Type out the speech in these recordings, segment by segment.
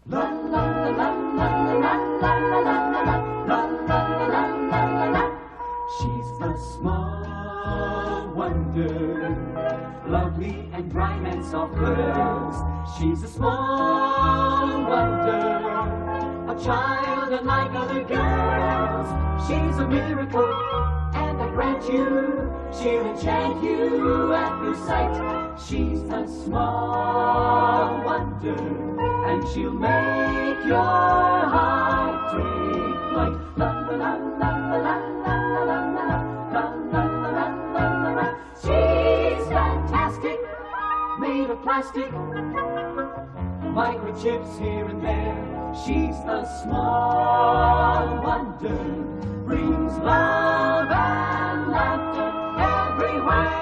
La la la la la la la la la la la la la la. She's the small wonder, lovely and bright and soft curves. She's a small wonder, a child unlike other girls. She's a miracle, and I grant you, she'll enchant you at her sight. She's a small wonder, and she'll make your heart take flight. La la la la la la la la la la la la la. She's fantastic, made of plastic, microchips here and there. She's the small wonder, brings love and laughter everywhere.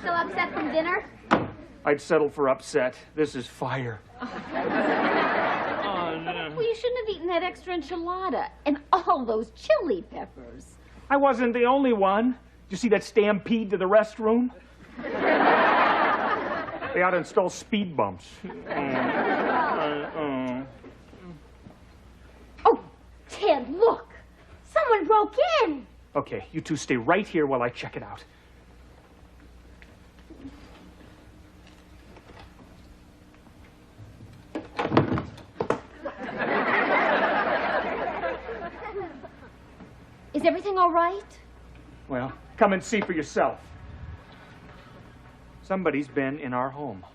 Still upset from dinner? I'd settle for upset. This is fire. Oh, no. Well, you shouldn't have eaten that extra enchilada and all those chili peppers. I wasn't the only one. Did you see that stampede to the restroom? They ought to install speed bumps. Oh, Ted, look! Someone broke in! Okay, you two stay right here while I check it out. Is everything all right? Well, come and see for yourself. Somebody's been in our home.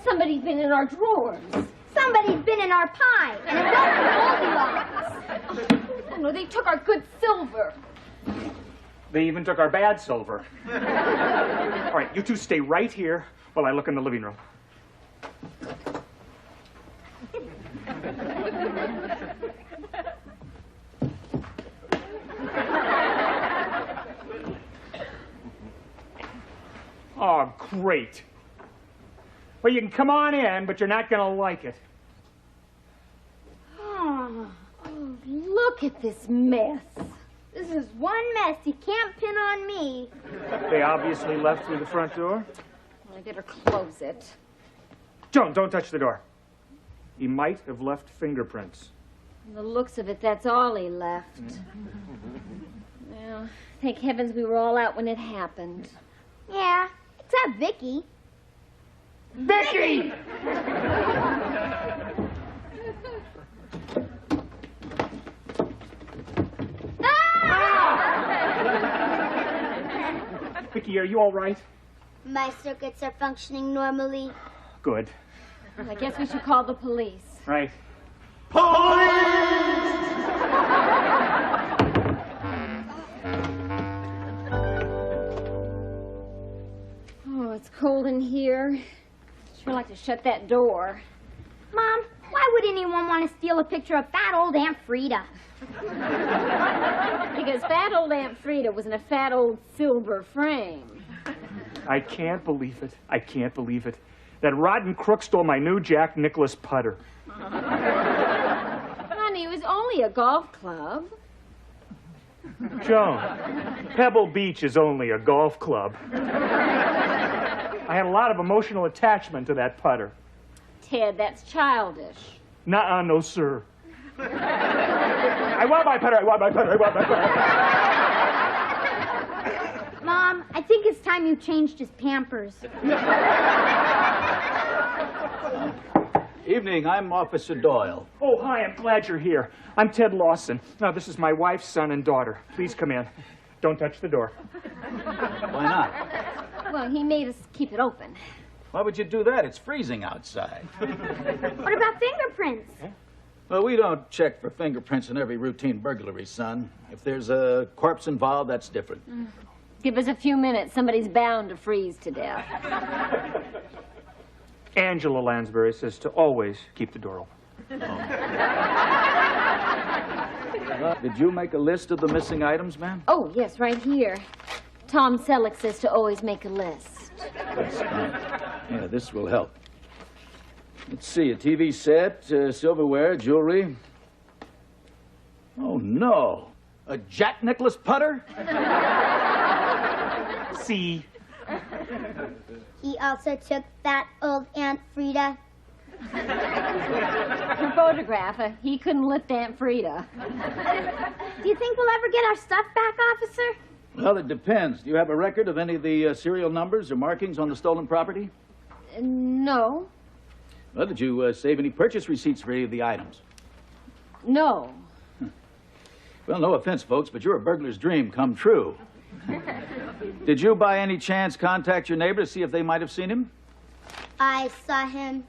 Somebody's been in our drawers. Somebody's been in our pie, and it wasn't Goldilocks. Oh, no, they took our good silver. They even took our bad silver. All right, you two stay right here while I look in the living room. Oh, great. Well, you can come on in, but you're not going to like it. Oh, look at this mess. This is one mess you can't pin on me. They obviously left through the front door. Well, I better close it. Joan, don't touch the door. He might have left fingerprints. From the looks of it, that's all he left. Well, thank heavens we were all out when it happened. Yeah, except Vicky. Vicky! Vicky, are you all right? My circuits are functioning normally. Good. Well, I guess we should call the police. Right. Oh, it's cold in here. Sure like to shut that door. Mom, why would anyone want to steal a picture of fat old Aunt Frida? Because fat old Aunt Frida was in a fat old silver frame. I can't believe it. I can't believe it. That rotten crook stole my new Jack Nicklaus putter. only a golf club. Joan, Pebble Beach is only a golf club. I had a lot of emotional attachment to that putter. Ted, that's childish. Nuh-uh, no, sir. I want my putter, I want my putter, I want my putter. Mom, I think it's time you changed his Pampers. Evening, I'm Officer Doyle. Oh, hi, I'm glad you're here. I'm Ted Lawson. Now, this is my wife, son, and daughter. Please come in. Don't touch the door. Why not? Well, he made us keep it open. Why would you do that? It's freezing outside. What about fingerprints? Well, we don't check for fingerprints in every routine burglary, son. If there's a corpse involved, that's different. Give us a few minutes. Somebody's bound to freeze to death. Angela Lansbury says to always keep the door open. Did you make a list of the missing items, ma'am? Oh, yes, right here. Tom Selleck says to always make a list. That's fine. Yeah, this will help. Let's see, a TV set, silverware, jewelry. Oh, no. A Jack Nicklaus putter? See? He also took that old Aunt Frida. Her photograph. He couldn't lift Aunt Frida. Do you think we'll ever get our stuff back, officer? Well, it depends. Do you have a record of any of the serial numbers or markings on the stolen property? No. Well, did you save any purchase receipts for any of the items? No. Well, no offense, folks, but you're a burglar's dream come true. Did you, by any chance, contact your neighbor to see if they might have seen him? I saw him.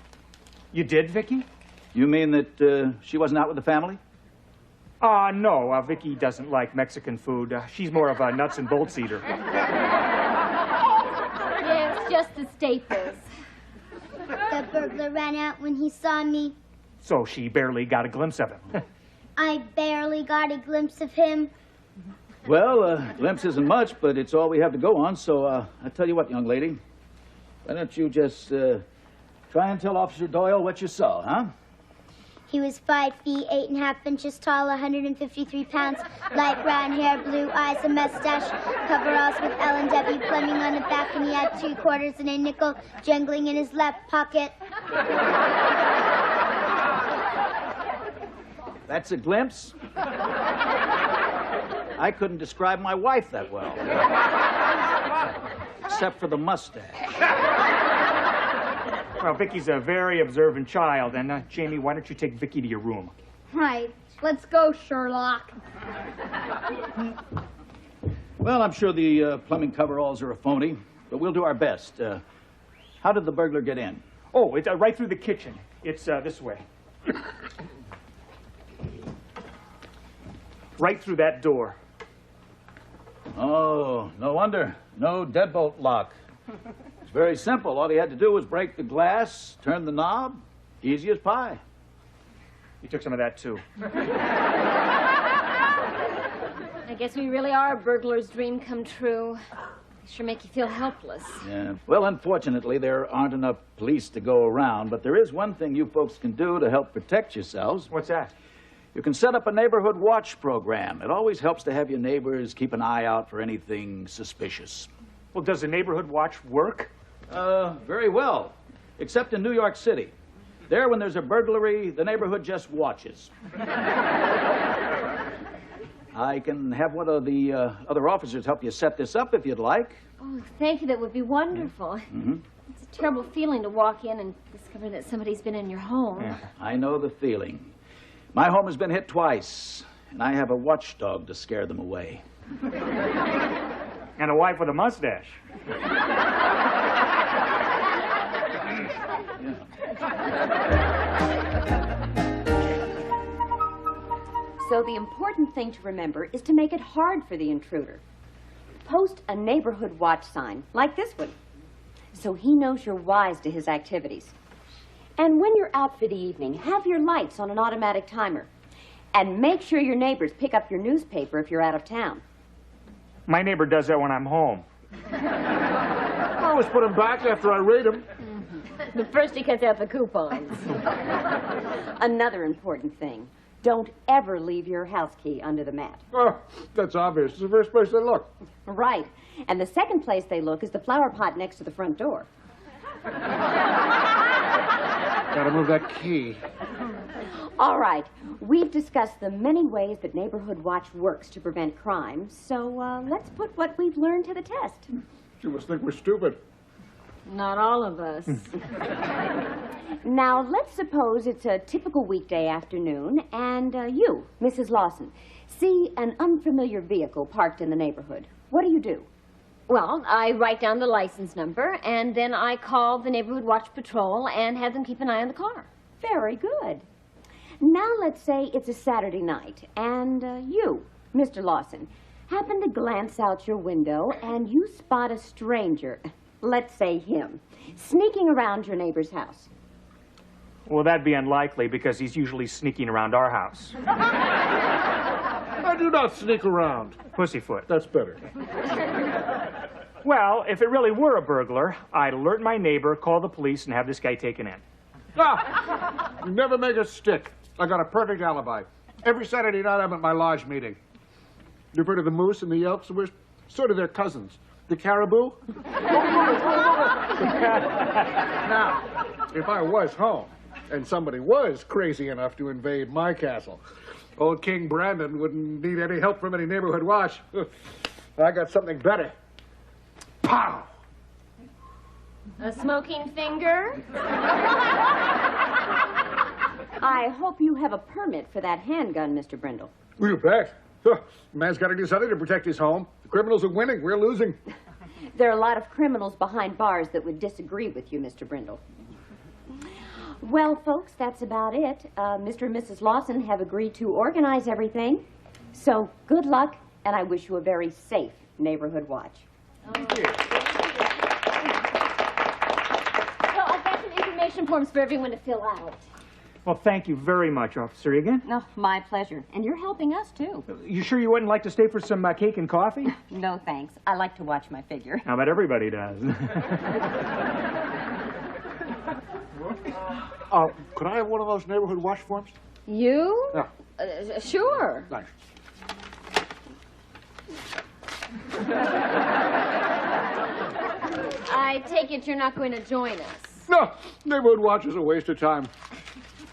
You did, Vicky? You mean that she wasn't out with the family? No. Vicky doesn't like Mexican food. She's more of a nuts and bolts eater. Yeah, it's just the staples. The burglar ran out when he saw me. So she barely got a glimpse of him. I barely got a glimpse of him. Well, a glimpse isn't much, but it's all we have to go on, so I'll tell you what, young lady. Why don't you just try and tell Officer Doyle what you saw, huh? He was 5 feet, 8.5 inches tall, 153 pounds, light brown hair, blue eyes, a mustache, coveralls with L&W Fleming on the back, and he had 2 quarters and a nickel jangling in his left pocket. That's a glimpse? I couldn't describe my wife that well. Except for the mustache. Well, Vicky's a very observant child, and Jamie, why don't you take Vicky to your room? Right. Let's go, Sherlock. Well, I'm sure the plumbing coveralls are a phony, but we'll do our best. How did the burglar get in? Oh, it's right through the kitchen. It's this way. Right through that door. Oh, no wonder. No deadbolt lock. It's very simple. All he had to do was break the glass, turn the knob. Easy as pie. You took some of that, too. I guess we really are a burglar's dream come true. They sure make you feel helpless. Yeah. Well, unfortunately, there aren't enough police to go around, but there is one thing you folks can do to help protect yourselves. What's that? You can set up a neighborhood watch program. It always helps to have your neighbors keep an eye out for anything suspicious. Well, does the neighborhood watch work? Very well. Except in New York City. There, when there's a burglary, the neighborhood just watches. I can have one of the other officers help you set this up if you'd like. Oh, thank you. That would be wonderful. Mm-hmm. It's a terrible feeling to walk in and discover that somebody's been in your home. Yeah. I know the feeling. My home has been hit twice, and I have a watchdog to scare them away. And a wife with a mustache. So the important thing to remember is to make it hard for the intruder. Post a neighborhood watch sign, like this one, so he knows you're wise to his activities. And when you're out for the evening, have your lights on an automatic timer. And make sure your neighbors pick up your newspaper if you're out of town. My neighbor does that when I'm home. I always put them back after I read them. But first he cuts out the coupons. Another important thing, Don't ever leave your house key under the mat. Oh, that's obvious. It's the first place they look. Right. And the second place they look is the flower pot next to the front door. Gotta move that key. All right. We've discussed the many ways that Neighborhood Watch works to prevent crime, so let's put what we've learned to the test. You must think we're stupid. Not all of us. Now, let's suppose it's a typical weekday afternoon, and you, Mrs. Lawson, see an unfamiliar vehicle parked in the neighborhood. What do? Well, I write down the license number, and then I call the Neighborhood Watch Patrol and have them keep an eye on the car. Very good. Now let's say it's a Saturday night, and you, Mr. Lawson, happen to glance out your window, and you spot a stranger, let's say him, sneaking around your neighbor's house. Well, that'd be unlikely because he's usually sneaking around our house. I do not sneak around. Pussyfoot. That's better. Well, if it really were a burglar, I'd alert my neighbor, call the police, and have this guy taken in. Ah! You never make a stick. I got a perfect alibi. Every Saturday night I'm at my lodge meeting. You've heard of the moose and the elks? We're sort of their cousins. The caribou? Now, if I was home and somebody was crazy enough to invade my castle, old King Brandon wouldn't need any help from any neighborhood watch. I got something better. Pow! A smoking finger? I hope you have a permit for that handgun, Mr. Brindle. You bet. The man's got to do something to protect his home. The criminals are winning. We're losing. There are a lot of criminals behind bars that would disagree with you, Mr. Brindle. Well, folks, that's about it. Mr. and Mrs. Lawson have agreed to organize everything. So good luck, and I wish you a very safe neighborhood watch. Thank you. So I've got some information forms for everyone to fill out. Well, thank you very much, officer. Again? Oh, my pleasure. And you're helping us, too. You sure you wouldn't like to stay for some cake and coffee? No, thanks. I like to watch my figure. I bet everybody does. Could I have one of those neighborhood watch forms? You? Yeah. Sure. Thanks. I take it you're not going to join us. No, neighborhood watch is a waste of time.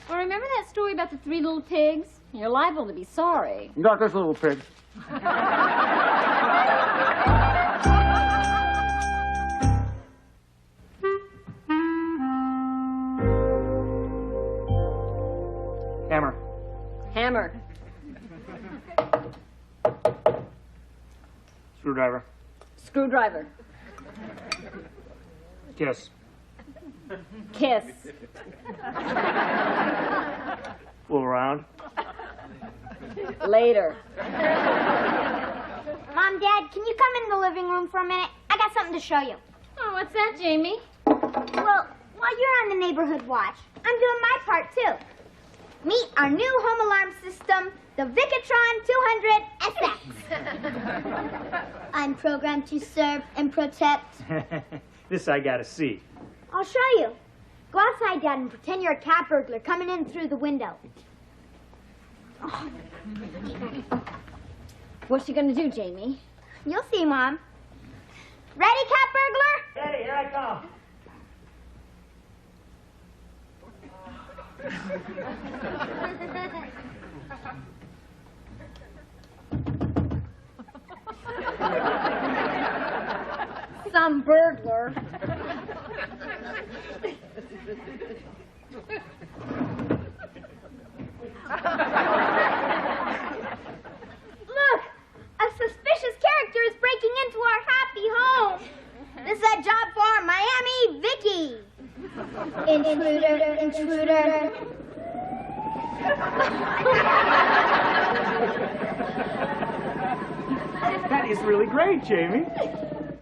Well, remember that story about the 3 little pigs? You're liable to be sorry. Not this little pig. Hammer. Hammer. Screwdriver. Screwdriver. Kiss. Kiss. Fool around. Later. Mom, Dad, can you come in the living room for a minute? I got something to show you. Oh, what's that, Jamie? Well, while you're on the neighborhood watch, I'm doing my part, too. Meet our new home alarm system, the Vicatron 200SX. I'm programmed to serve and protect. This I gotta see. I'll show you. Go outside, Dad, and pretend you're a cat burglar coming in through the window. What's she gonna do, Jamie? You'll see, Mom. Ready, cat burglar? Hey, here I come. Some burglar. Look, a suspicious character is breaking into our happy home. This is a job for Miami Vicky. Intruder, intruder. That is really great, Jamie.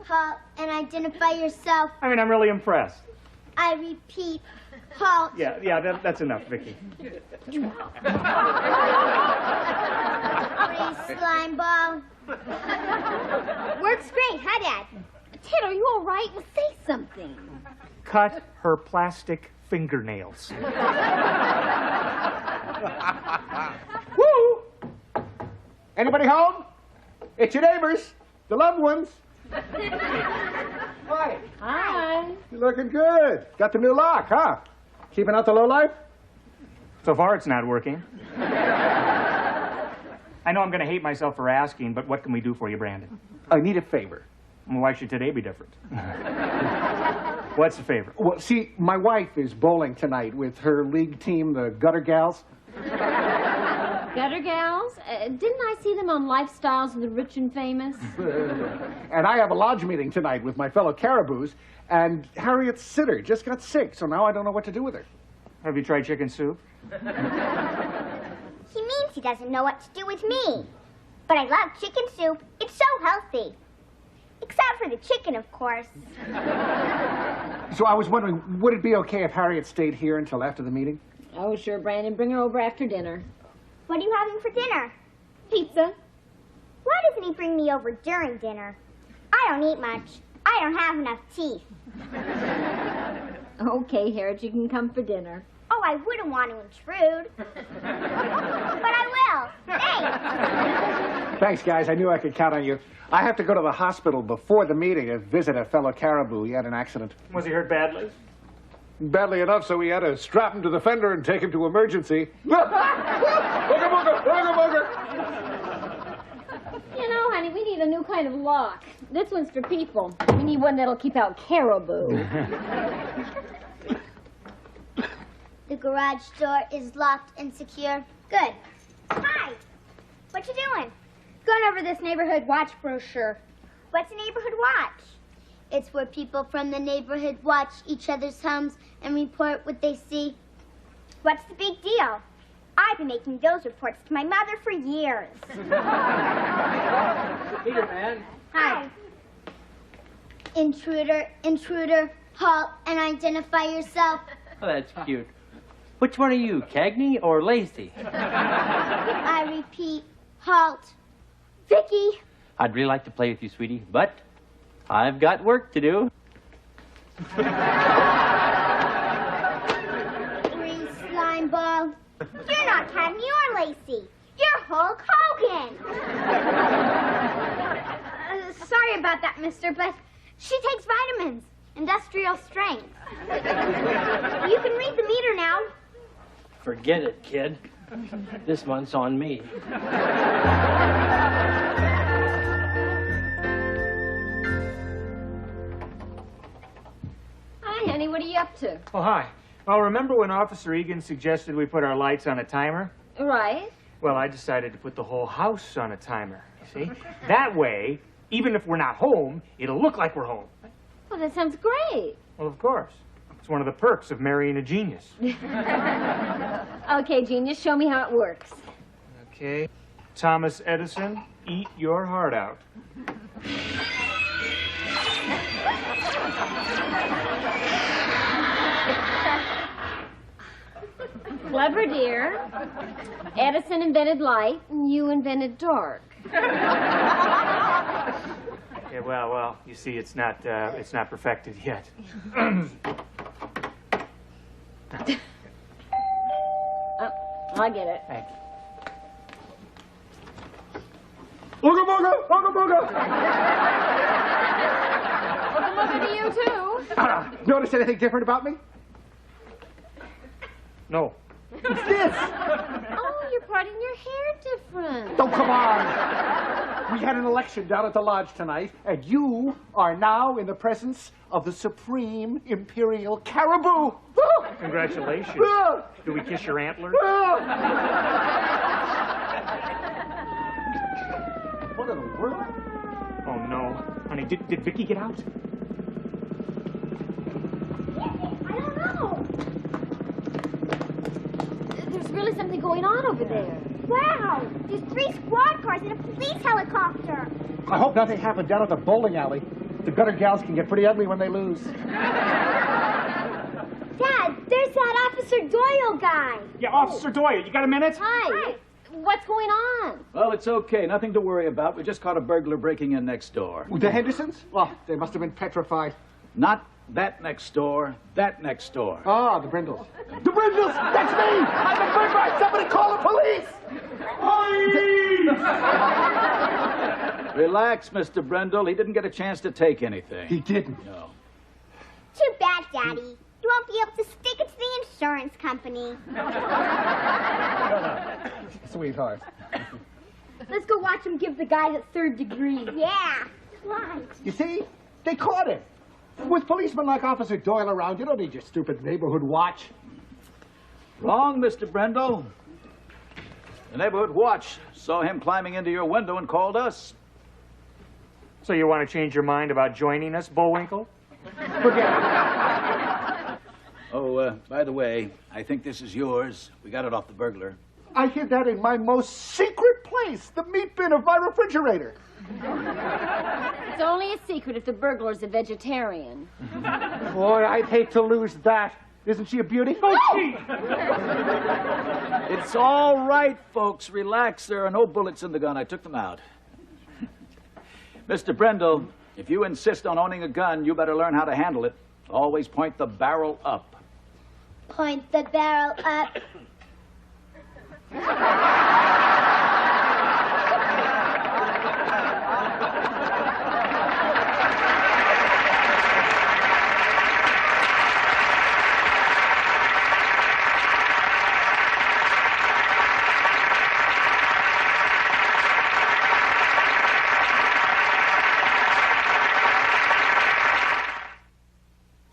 Halt and identify yourself. I mean, I'm really impressed. I repeat, halt. Yeah, that's enough, Vicky. Free slime ball. Works great, huh, Dad? Ted, are you all right? Well, say something. Cut her plastic fingernails. Anybody home? It's your neighbors, the loved ones. Hi. Hi. You're looking good. Got the new lock, huh? Keeping out the lowlife? So far, it's not working. I know I'm going to hate myself for asking, but what can we do for you, Brandon? I need a favor. Well, why should today be different? What's the favor? Well, see, my wife is bowling tonight with her league team, the Gutter Gals. Gutter Gals? Didn't I see them on Lifestyles of the Rich and Famous? And I have a lodge meeting tonight with my fellow Caraboos, and Harriet's sitter just got sick, so now I don't know what to do with her. Have you tried chicken soup? He means he doesn't know what to do with me. But I love chicken soup. It's so healthy. Except for the chicken, of course. So I was wondering, would it be okay if Harriet stayed here until after the meeting? Oh, sure, Brandon. Bring her over after dinner. What are you having for dinner? Pizza. Why doesn't he bring me over during dinner? I don't eat much. I don't have enough teeth. Okay, Harriet, you can come for dinner. Oh, I wouldn't want to intrude. But I will. Thanks. Thanks, guys. I knew I could count on you. I have to go to the hospital before the meeting to visit a fellow Caribou. He had an accident. Was he hurt badly? Badly enough, so we had to strap him to the fender and take him to emergency. Booger, booger, booger, booger. You know, honey, we need a new kind of lock. This one's for people. We need one that'll keep out caribou. The garage door is locked and secure. Good. Hi. What you doing? Going over this neighborhood watch brochure. What's a neighborhood watch? It's where people from the neighborhood watch each other's homes and report what they see. What's the big deal? I've been making those reports to my mother for years. Peter, man. Hi. Intruder, intruder, halt and identify yourself. Oh, that's cute. Which one are you, Cagney or Lacey? I repeat, halt. Vicky. I'd really like to play with you, sweetie, but I've got work to do. Green slime ball. You're not Cagney or Lacey. You're Hulk Hogan. Sorry about that, mister, but she takes vitamins. Industrial strength. You can read the meter now. Forget it, kid. This month's on me. Hi, honey, what are you up to? Oh, hi. Well, remember when Officer Egan suggested we put our lights on a timer? Right. Well, I decided to put the whole house on a timer, you see? That way, even if we're not home, it'll look like we're home. Well, that sounds great. Well, of course. It's one of the perks of marrying a genius. Okay, genius, show me how it works. Okay. Thomas Edison, eat your heart out. Clever, dear. Edison invented light, and you invented dark. Yeah, well, you see, it's not perfected yet. Oh, I get it. Thank you. Ooga booga, ooga booga. Look at you, too. Notice anything different about me? No. It's this. Oh, you're parting your hair different. Oh, come on. We had an election down at the lodge tonight, and you are now in the presence of the Supreme Imperial Caribou. Congratulations. Do we kiss your antlers? What in the world? Oh, no. Honey, did Vicky get out? I don't know. There's really something going on over there. Wow. There's 3 squad cars and a police helicopter. I hope nothing happened down at the bowling alley. The gutter gals can get pretty ugly when they lose. Dad, there's that Officer Doyle guy. Yeah, Officer Doyle, you got a minute? Hi. What's going on? Well, it's okay. Nothing to worry about. We just caught a burglar breaking in next door. The Hendersons? Well, they must have been petrified. Not that next door, that next door. Ah, the Brindles. The Brindles! That's me! I'm the Brindle! Somebody call the police! Police! Relax, Mr. Brindle. He didn't get a chance to take anything. He didn't. No. Too bad, Daddy. You won't be able to stick it to the insurance company. Sweetheart. Let's go watch him give the guy the 3rd degree. Yeah. Why? You see? They caught him. With policemen like Officer Doyle around, you don't need your stupid neighborhood watch. Wrong, Mr. Brindle. The neighborhood watch saw him climbing into your window and called us. So you want to change your mind about joining us, Bullwinkle? Forget it. Oh, by the way, I think this is yours. We got it off the burglar. I hid that in my most secret place, the meat bin of my refrigerator. It's only a secret if the burglar's a vegetarian. Boy, I'd hate to lose that. Isn't she a beauty? It's all right, folks. Relax. There are no bullets in the gun. I took them out. Mr. Brindle, if you insist on owning a gun, you better learn how to handle it. Always point the barrel up. Point the barrel up.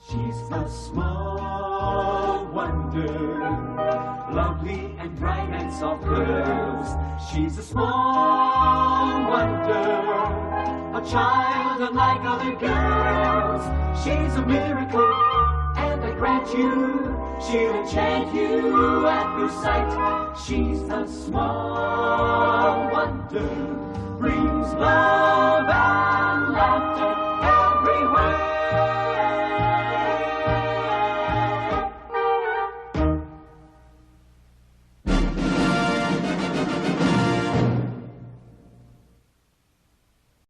She's a small wonder, lovely and bright and soft curves. She's a small wonder, a child unlike other girls. She's a miracle, and I grant you, she'll enchant you at first sight. She's a small wonder, brings love